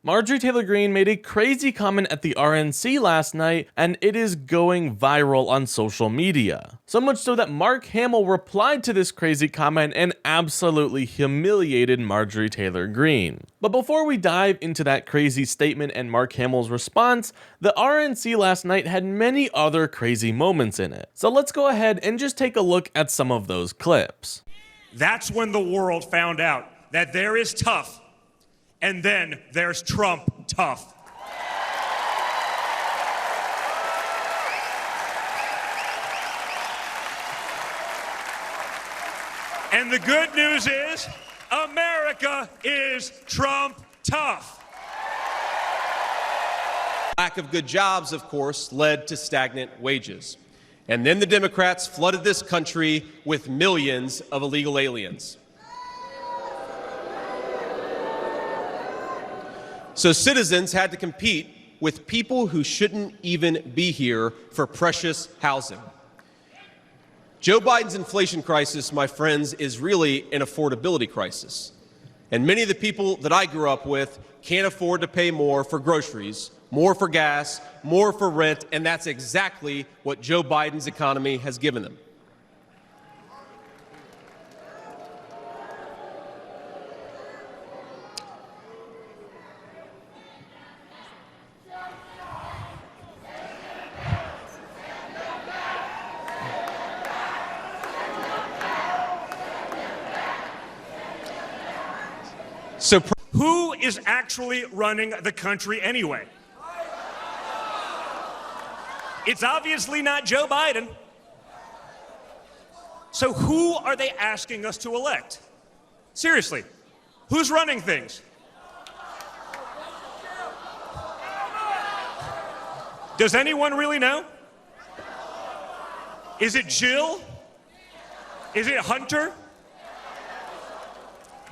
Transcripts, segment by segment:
Marjorie Taylor Greene made a crazy comment at the RNC last night, and it is going viral on social media. So much so that Mark Hamill replied to this crazy comment and absolutely humiliated Marjorie Taylor Greene. But before we dive into that crazy statement and Mark Hamill's response, the RNC last night had many other crazy moments in it. So let's go ahead and just take a look at some of those clips. That's when the world found out that there is tough, and then there's Trump tough. And the good news is, America is Trump tough. Lack of good jobs, of course, led to stagnant wages. And then the Democrats flooded this country with millions of illegal aliens. So citizens had to compete with people who shouldn't even be here for precious housing. Joe Biden's inflation crisis, my friends, is really an affordability crisis. And many of the people that I grew up with can't afford to pay more for groceries, more for gas, more for rent, and that's exactly what Joe Biden's economy has given them. So who is actually running the country anyway? It's obviously not Joe Biden. So who are they asking us to elect? Seriously, who's running things? Does anyone really know? Is it Jill? Is it Hunter?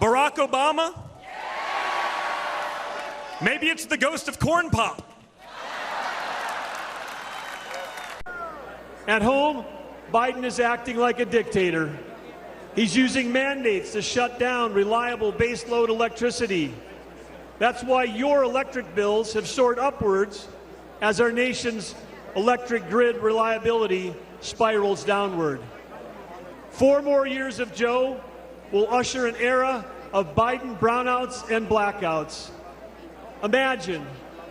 Barack Obama? Maybe it's the ghost of Corn Pop. At home, Biden is acting like a dictator. He's using mandates to shut down reliable baseload electricity. That's why your electric bills have soared upwards as our nation's electric grid reliability spirals downward. 4 more years of Joe will usher an era of Biden brownouts and blackouts. Imagine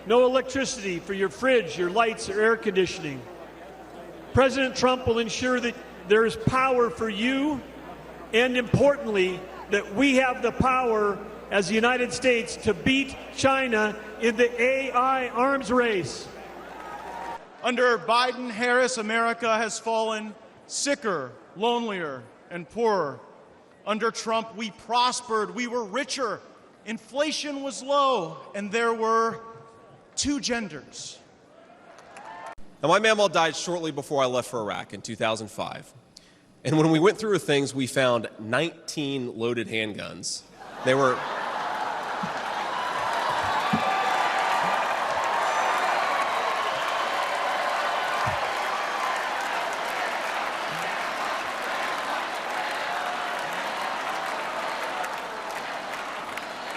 no electricity for your fridge, your lights, or air conditioning. President Trump will ensure that there is power for you, and importantly, that we have the power as the United States to beat China in the AI arms race. Under Biden-Harris, America has fallen sicker, lonelier, and poorer. Under Trump, we prospered, we were richer, inflation was low, and there were 2 genders. Now, my mamaw died shortly before I left for Iraq in 2005. And when we went through her things, we found 19 loaded handguns. They were...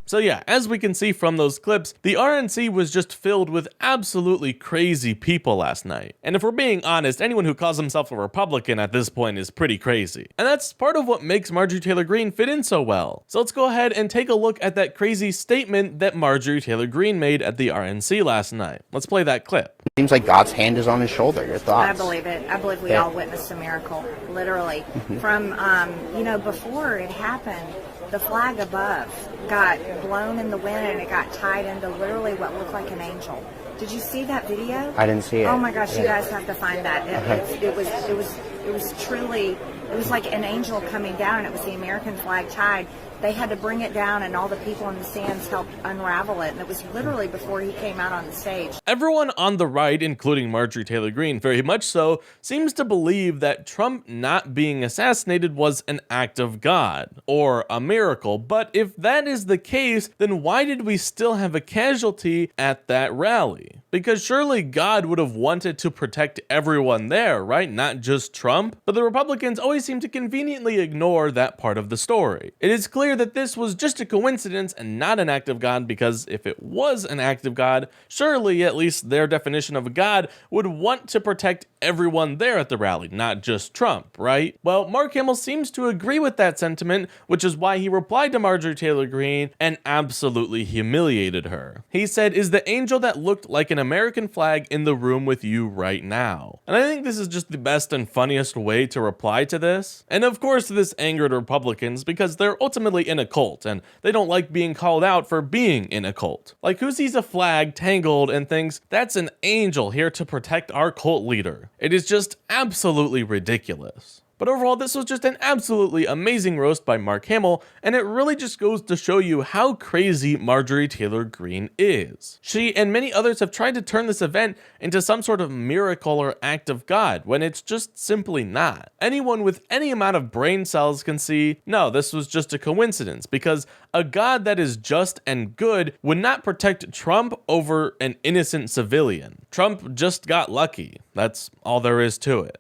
So yeah, as we can see from those clips, the RNC was just filled with absolutely crazy people last night. And if we're being honest, anyone who calls himself a Republican at this point is pretty crazy. And that's part of what makes Marjorie Taylor Greene fit in so well. So let's go ahead and take a look at that crazy statement that Marjorie Taylor Greene made at the RNC last night. Let's play that clip. Seems like God's hand is on his shoulder. Your thoughts? I believe it. I believe we all witnessed a miracle, literally. From, before it happened, the flag above got blown in the wind and it got tied into literally what looked like an angel. Did you see that video? I didn't see it. Oh my gosh, you guys have to find that. It was truly, it was like an angel coming down, and it was the American flag tied. They had to bring it down, and all the people in the stands helped unravel it, and it was literally before he came out on the stage. Everyone on the right, including Marjorie Taylor Greene very much so, seems to believe that Trump not being assassinated was an act of God, or a miracle. But if that is the case, then why did we still have a casualty at that rally? Because surely God would have wanted to protect everyone there, right? Not just Trump. But the Republicans always seem to conveniently ignore that part of the story. It is clear clear that this was just a coincidence and not an act of God, because if it was an act of God, surely at least their definition of a God would want to protect everyone there at the rally, not just Trump, right? Well, Mark Hamill seems to agree with that sentiment, which is why he replied to Marjorie Taylor Greene and absolutely humiliated her. He said, "Is the angel that looked like an American flag in the room with you right now?" And I think this is just the best and funniest way to reply to this. And of course, this angered Republicans because they're ultimately in a cult and they don't like being called out for being in a cult. Like, who sees a flag tangled and thinks that's an angel here to protect our cult leader? It is just absolutely ridiculous. But overall, this was just an absolutely amazing roast by Mark Hamill, and it really just goes to show you how crazy Marjorie Taylor Greene is. She and many others have tried to turn this event into some sort of miracle or act of God, when it's just simply not. Anyone with any amount of brain cells can see, no, this was just a coincidence, because a God that is just and good would not protect Trump over an innocent civilian. Trump just got lucky. That's all there is to it.